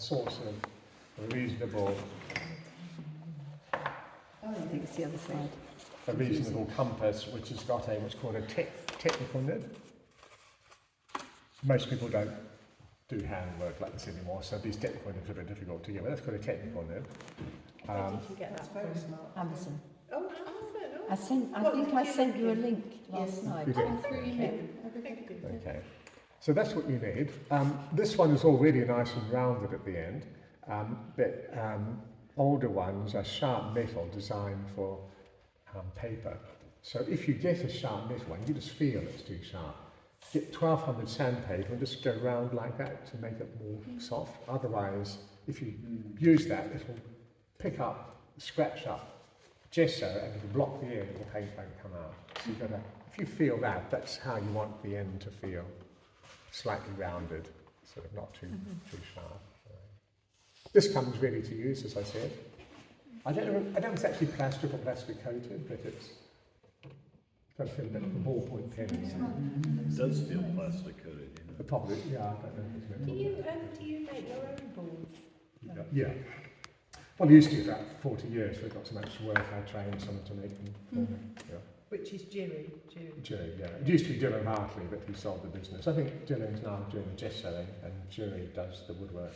source of a reasonable, I think it's the other side. a reasonable compass, which has got what's called a technical nib. Most people don't do handwork like this anymore, so these technical nibs are a bit difficult to get. But that's called a technical nib. Where did you get that Very from? smart. Amazon. Oh, Amazon. I think What I did sent you you a look link last night. You did. Oh, thank you. Thank you. Okay, so that's what you need. This one is already nice and rounded at the end, but older ones are sharp metal designed for paper. So if you get a sharp metal one, you just feel it's too sharp. Get 1200 sandpaper and just go round like that to make it more soft. Otherwise, if you use that, it will pick up, scratch up gesso and it will block the end and the paint won't come out. So you've got to, if you feel that, that's how you want the end to feel. Slightly rounded, sort of not too sharp. This comes ready to use, as I said. I don't know if it's actually plastic or plastic coated, but it's got a bit of a ballpoint pen in there. It does feel plastic coated, you know. Probably, yeah, I don't know if it's meant Do to you make your own balls? Yeah. Well, I used to for about 40 years. We've got so much work. I trained someone to make them for me. Yeah. Which is Jerry. Jerry, yeah. It used to be Dylan Hartley, but he sold the business. I think Dylan's now doing the gessoing and Jerry does the woodwork.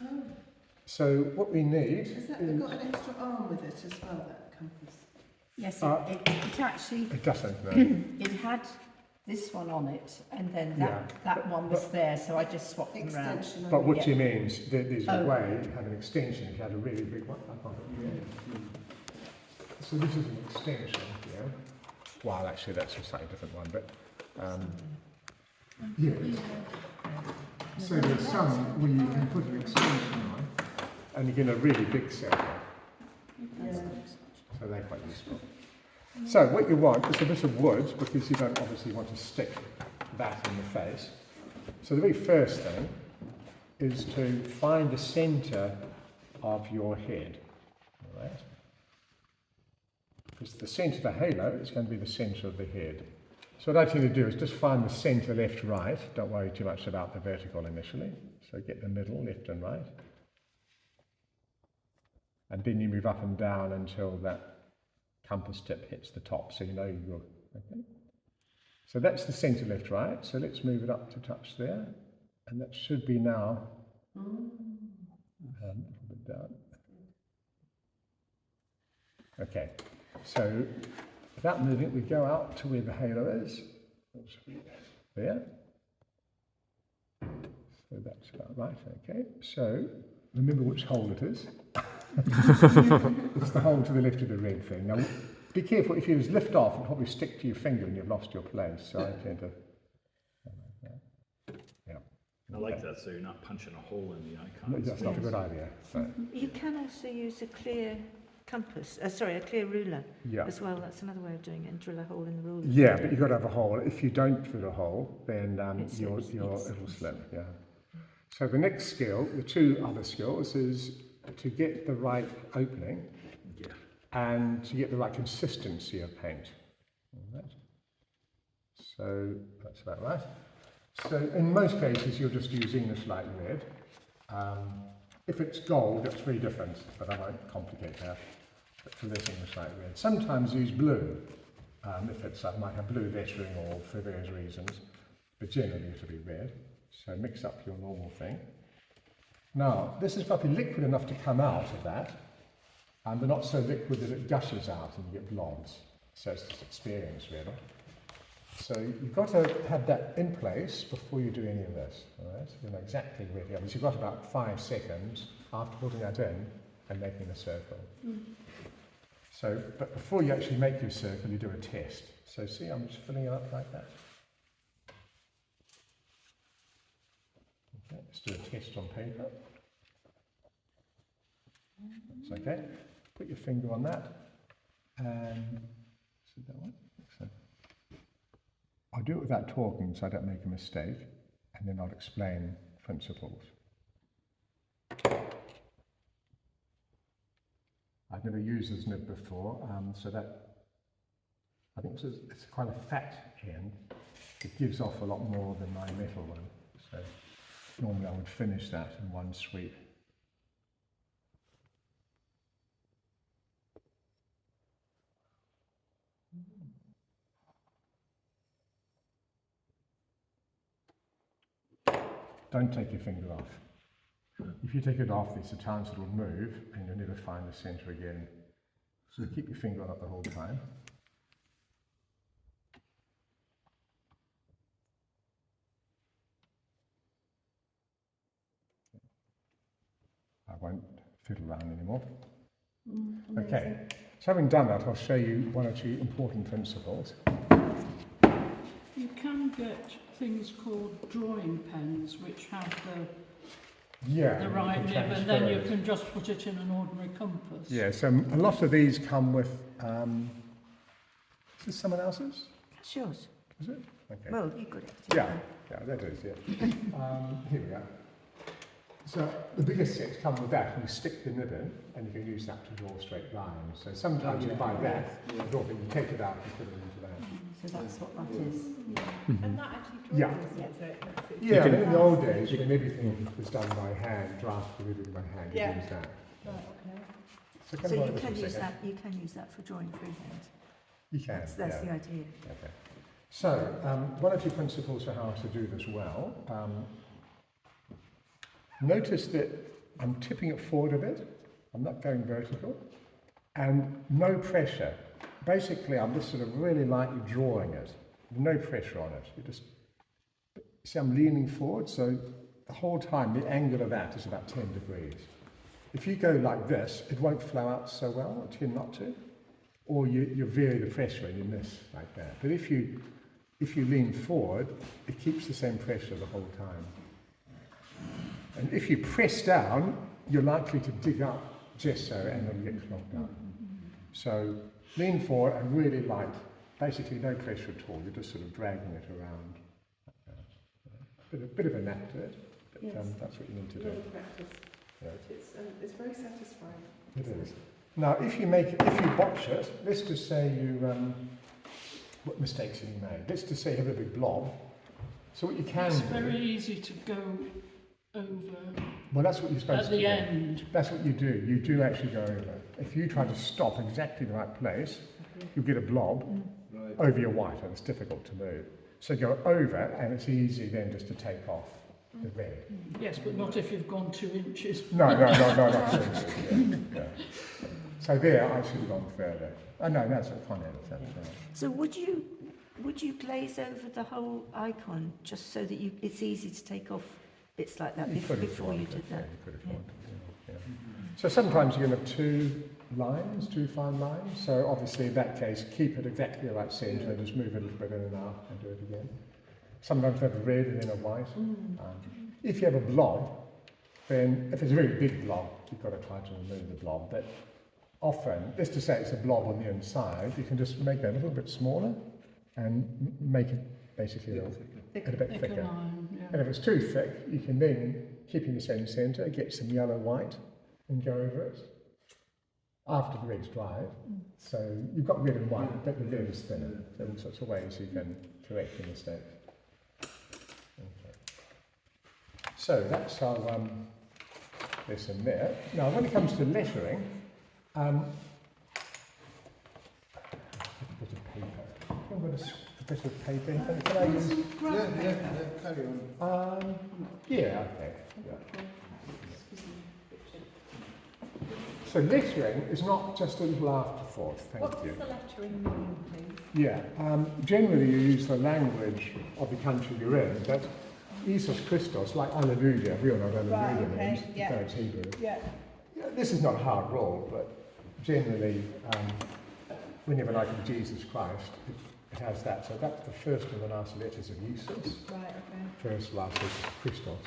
Oh, So what we need has that is... got an extra arm with it as well, that compass? Yes, it actually It doesn't, no. it had this one on it, and then Yeah. that one was there, so I just swapped them around. Extension. But on what it. she means, there's a Oh. way to have an extension if you had a really big one. I can't remember. So this is an extension, yeah. Well, actually, that's a slightly different one, but yes. So there's some where you can put an extension on, and you get a really big circle. Yeah. So they're quite useful. So what you want is a bit of wood, because you don't obviously want to stick that in the face. So the very first thing is to find the centre of your head. All right? Because the centre of the halo is going to be the centre of the head. So what I tend to do is just find the centre left, right. Don't worry too much about the vertical initially. So get the middle, left and right. And then you move up and down until that compass tip hits the top, so you know you're okay. So that's the centre left, right. So let's move it up to touch there, and that should be now a little bit down. Okay, so without moving, we go out to where the halo is. That should be there. So that's about right. Okay, so remember which hole it is. It's the hole to the left of the red thing. Now, be careful, if you just lift off, it'll probably stick to your finger and you've lost your place. So I tend to... Yeah. I like that, so you're not punching a hole in the No, icon. that's not a good idea. So, You can also use a clear compass, a clear ruler yeah. as well. That's another way of doing it, and drill a hole in the ruler. Yeah, but you've got to have a hole. If you don't drill a hole, then It slips, it'll slip. Yeah. So the next skill, the two other skills, is to get the right opening Yeah. and to get the right consistency of paint. All right. So that's about right. So in most cases, you'll just use English light red. If it's gold, that's very different, but I won't complicate that. But for this English light red, sometimes use blue. If it's might have blue lettering or for various reasons, but generally it'll be red. So mix up your normal thing. Now, this has got to be liquid enough to come out of that, but not so liquid that it gushes out and you get blobs. So it's just experience, really. So you've got to have that in place before you do any of this. All right? You're not exactly ready. You've got about 5 seconds after putting that in and making a circle. So, but before you actually make your circle, you do a test. So see, I'm just filling it up like that. Okay, let's do a test on paper. It's okay. Put your finger on that, and see that one. Excellent. I'll do it without talking, so I don't make a mistake, and then I'll explain principles. I've never used this nib before, so that I think it's quite a fat end. It gives off a lot more than my metal one. So normally I would finish that in one sweep. don't take your finger off. If you take it off, there's a chance it'll move and you'll never find the centre again. So keep your finger on it the whole time. I won't fiddle around anymore. Okay, so having done that, I'll show you one or two important principles. You can get things called drawing pens which have the right you nib, can and then you transfer it. can just put it in an ordinary compass. Yeah, so a lot of these come with, is this someone else's? That's yours. Is it? Okay. Well, you got it. Yeah, that is, yeah. Here we go. So the biggest sets come with that, and you stick the nib in, and you can use that to draw straight lines. So sometimes you buy that, but you take it out and put it into that. So that's what that is. And that actually Yeah. draws it, so it makes it... Yeah, in the old days, when everything was done by hand, drafted everything by hand, you Yeah. use that. Right, okay. So, So come on you over can for a use second. that. You can use that for drawing freehand. You can, That's yeah. the idea. Okay. So, one or two principles for how to do this well. Notice that I'm tipping it forward a bit. I'm not going vertical. And no pressure. Basically, I'm just sort of really lightly drawing it. No pressure on it. You just see I'm leaning forward, so the whole time the angle of that is about 10 degrees. If you go like this, it won't flow out so well, I tend not to. Or you vary the pressure and you miss like that. But if you lean forward, it keeps the same pressure the whole time. And if you press down, you're likely to dig up gesso and it'll get clogged up. So lean forward and really light. Basically no pressure at all. You're just sort of dragging it around. Bit of a knack to it, but Yes. that's what you need to A do. lot of practice. Yeah. It's very satisfying. It is. Now, if you botch it, let's just say what mistakes have you made? Let's just say you have a big blob. So what you can It's do, very easy to go over well, that's what you're supposed at to the do. end. That's what you do. You do actually go over. If you try to stop exactly the right place, you'll get a blob over your white, and it's difficult to move. So go over, and it's easy then just to take off the red. Yes, but not if you've gone 2 inches. No, not seriously. Yeah. So there, I should have gone further. Oh no, that's fine. That's So would you glaze over the whole icon just so that it's easy to take off bits like that before you did that? Yeah, you could have wanted, yeah. So sometimes you're going to have two fine lines. So obviously in that case, keep it exactly the right centre and just move it a little bit in and out and do it again. Sometimes you have a red and then a white. If you have a blob, then if it's a very big blob, you've got to try to remove the blob. But often, let's just say it's a blob on the inside, you can just make it a little bit smaller and make it basically a bit Thicker thicker. line, yeah. And if it's too thick, you can then, keeping the same centre, get some yellow white and go over it after the red's dried. So you've got red and white, but the red is thinner. So in sorts of ways you can correct your mistake. Okay. So that's our lesson there. Now when it comes to lettering, a bit of paper. I've got a bit of paper. Can I use? Carry on. Yeah, okay. Yeah. So lettering is not just a little afterthought, thank What you. does the lettering mean, please? Yeah, generally you use the language of the country you're in, but Jesus Christos, like Alleluia, we all know what Right, Alleluia okay, means, yeah. though it's Hebrew. Yeah. Yeah, this is not a hard rule, but generally, when you have an icon of Jesus Christ, it has that. So that's the first and the last letters of Jesus. Right, okay. First, last letters of Christos.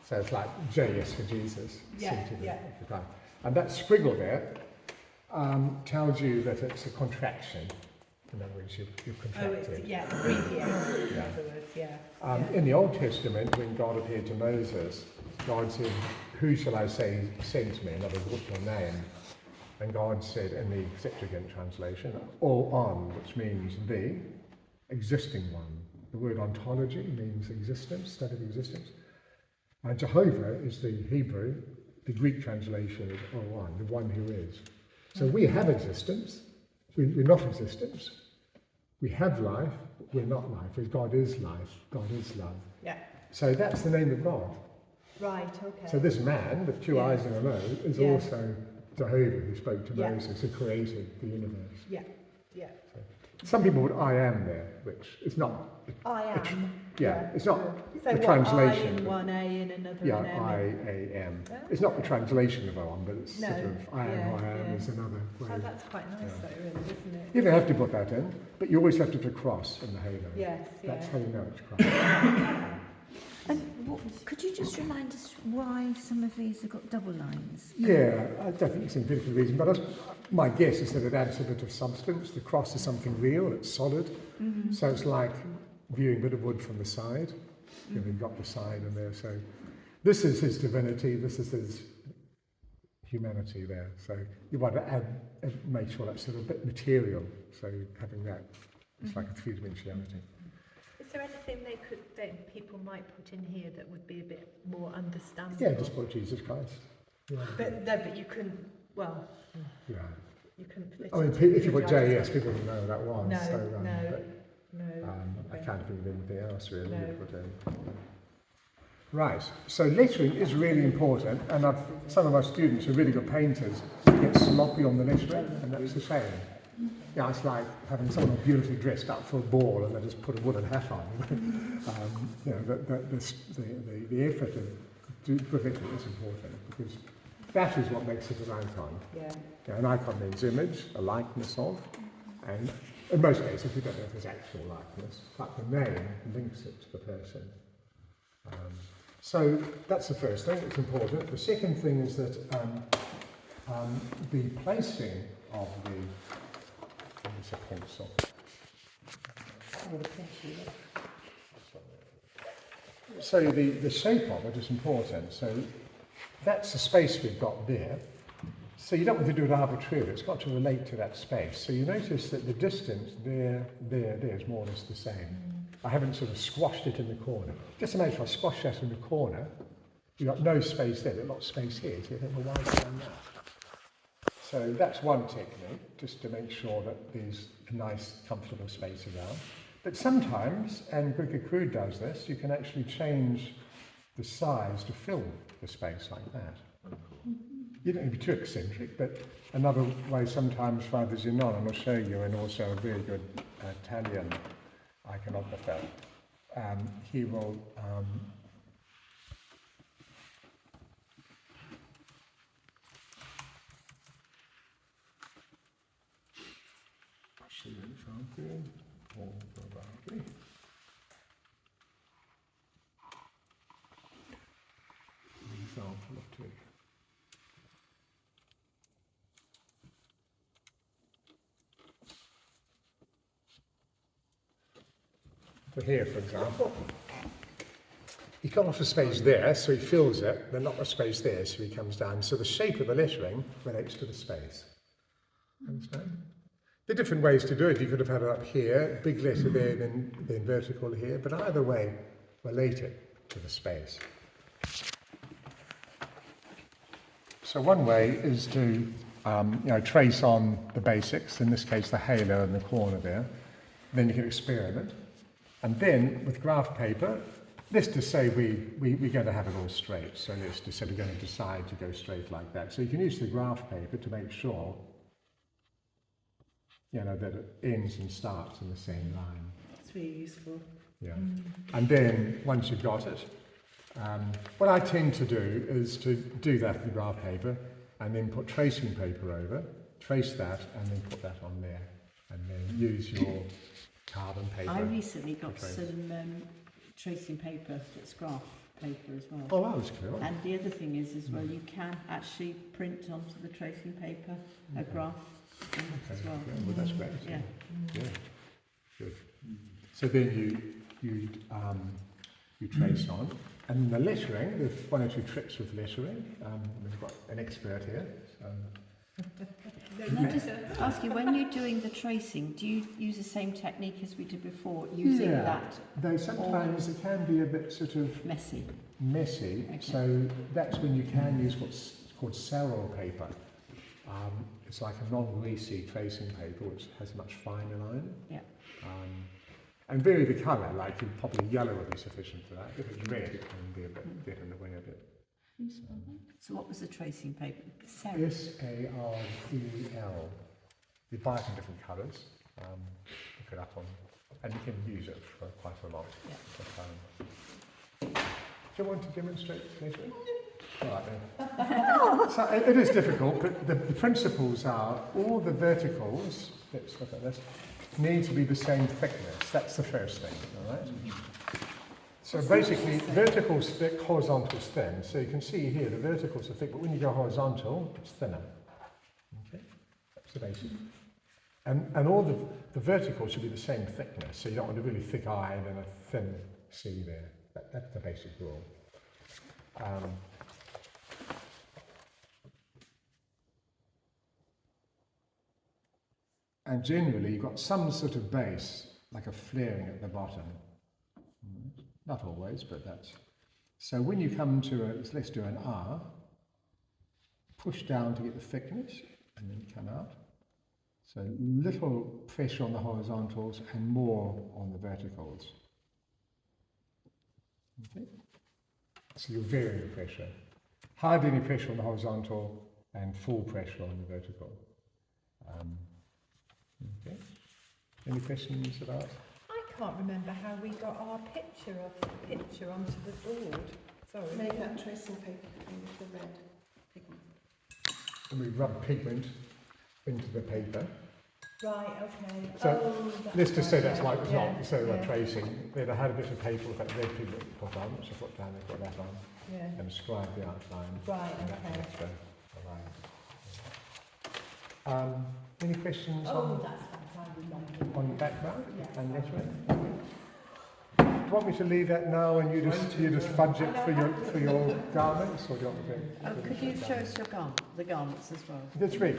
So it's like JS for Jesus. Yeah, sent to the- yeah. the guy. And that squiggle there tells you that it's a contraction. In other words, you've Oh, contracted. it's, yeah, abbreviated, in Yeah. other words, yeah. Yeah. In the Old Testament, when God appeared to Moses, God said, "Who shall I say sent me?" In other words, what's your name? And God said in the Septuagint translation, "O on," which means the existing one. The word ontology means existence, study of existence. And Jehovah is the Hebrew, the Greek translation is O on, the one who is. So we have existence, we're not existence. We have life, we're not life. Because God is life, God is love. Yeah. So that's the name of God. Right, okay. So this man with two Yeah. eyes and a nose is Yeah. also Jehovah who spoke to Yeah. Moses, who created the universe. Yeah, yeah. Some people would I am there, which is not. I am. Yeah, it's not So the what, translation. I in but- one A and another yeah, an M. I-A-M. Oh, It's not the okay. translation of I, but it's No, sort of I am yeah, who I am yeah. is another way. Oh, that's quite nice Yeah. though, really, isn't it? You don't have to put that in, but you always have to put a cross in the halo. Yes, yeah. That's how you know it's cross. And could you just remind us why some of these have got double lines? Yeah, I don't think it's a particular reason, but my guess is that it adds a bit of substance. The cross is something real, it's solid, so it's like viewing a bit of wood from the side. You know, you've got the side in there, so this is his divinity, this is his humanity there. So you want to add, make sure that's sort of a bit material, so having that, it's like a three-dimensionality. Is there anything that people might put in here that would be a bit more understandable? Yeah, just put Jesus Christ. Yeah. But you couldn't, well, Yeah. you couldn't fit I mean, it if you put into JES, people don't know what that was. No, so, no, but, no. I okay. can't think of anything else really. No. But, right, so lettering is really important, and some of my students who are really good painters get sloppy on the lettering, and that's a shame. Yeah, it's like having someone beautifully dressed up for a ball and they just put a woolen hat on. You know, the effort of good lettering is important because that is what makes it an icon. Yeah. Yeah, an icon means image, a likeness of, and in most cases we don't know if there's actual likeness, but the name links it to the person. So that's the first thing, it's important. The second thing is that the placing of the, it's a pencil. So the shape of it is important. So that's the space we've got there. So you don't want to do it arbitrarily, it's got to relate to that space. So you notice that the distance there is more or less the same. I haven't sort of squashed it in the corner. Just imagine if I squash that in the corner, you've got no space there, there's a lot of space here, so you think, well, why have I done that? So that's one technique, just to make sure that there's a nice, comfortable space around. But sometimes, and Cricket Crude does this, you can actually change the size to fill the space like that. You don't need to be too eccentric, but another way sometimes Father Zenon, and I'll show you, and also a very good Italian iconographer, he will see an example, or probably. An example of two. So here, for example, he's got lots of space there, so he fills it, but not much space there, so he comes down. So the shape of the lettering relates to the space. Understand? There are different ways to do it. You could have had it up here, big letter there, then vertical here, but either way, relate it to the space. So one way is to trace on the basics, in this case the halo in the corner there. Then you can experiment. And then with graph paper, let's just say we're going to have it all straight. So let's just say we're going to decide to go straight like that. So you can use the graph paper to make sure that it ends and starts in the same line. It's really useful. Yeah. And then once you've got it, what I tend to do is to do that with graph paper and then put tracing paper over, trace that and then put that on there and then use your carbon paper. I recently got to trace. some tracing paper that's graph paper as well. Oh, that was cool. And the other thing is as well, you can actually print onto the tracing paper a graph as well. Yeah, well, that's great. Yeah. Yeah. Good. So then you trace on, and the lettering. There's one or two tricks with lettering. We've got an expert here. Can I just ask you, when you're doing the tracing, do you use the same technique as we did before, using that Though sometimes it can be a bit sort of messy? messy. So that's when you can use what's called Sarrel paper. It's like a non-greasy tracing paper which has a much finer line. Yeah. And vary the colour, like probably yellow would be sufficient for that. If it's red, it can be a bit get in the way a bit. So what was the tracing paper? Sarah? SAREL. You buy it in different colours. Look it up on, and you can use it for quite a lot. Yeah. Do you want to demonstrate later? All right then. So it is difficult, but the principles are all the verticals, let's look at this, need to be the same thickness. That's the first thing, all right? So basically, verticals thick, horizontals thin. So you can see here, the verticals are thick, but when you go horizontal, it's thinner. Okay, that's the basic. And all the verticals should be the same thickness, so you don't want a really thick I and then a thin C there. That's the basic rule. And generally, you've got some sort of base, like a flaring at the bottom. Not always, but that's... So when you come to let's do an R, push down to get the thickness, and then come out. So little pressure on the horizontals and more on the verticals. Okay? So you're varying the pressure. Hardly any pressure on the horizontal and full pressure on the vertical. Okay. Any questions about? I can't remember how we got our picture onto the board. Sorry. Make that tracing paper with the red pigment. And we rub pigment into the paper. Right, okay. So that's let's just say right, that's yeah, like, it's yeah, not so yeah. tracing. They'd have had a bit of paper with that red pigment put on, which I put down, they put that on, Yeah. and scribe the outline. Right, And that okay. makes the line. Any questions on, that's fantastic. on background Yeah. and lettering? Do you want me to leave that now and you just fudge it for your garments, or do you want me to? Oh, could you show us your the garments as well? That's great.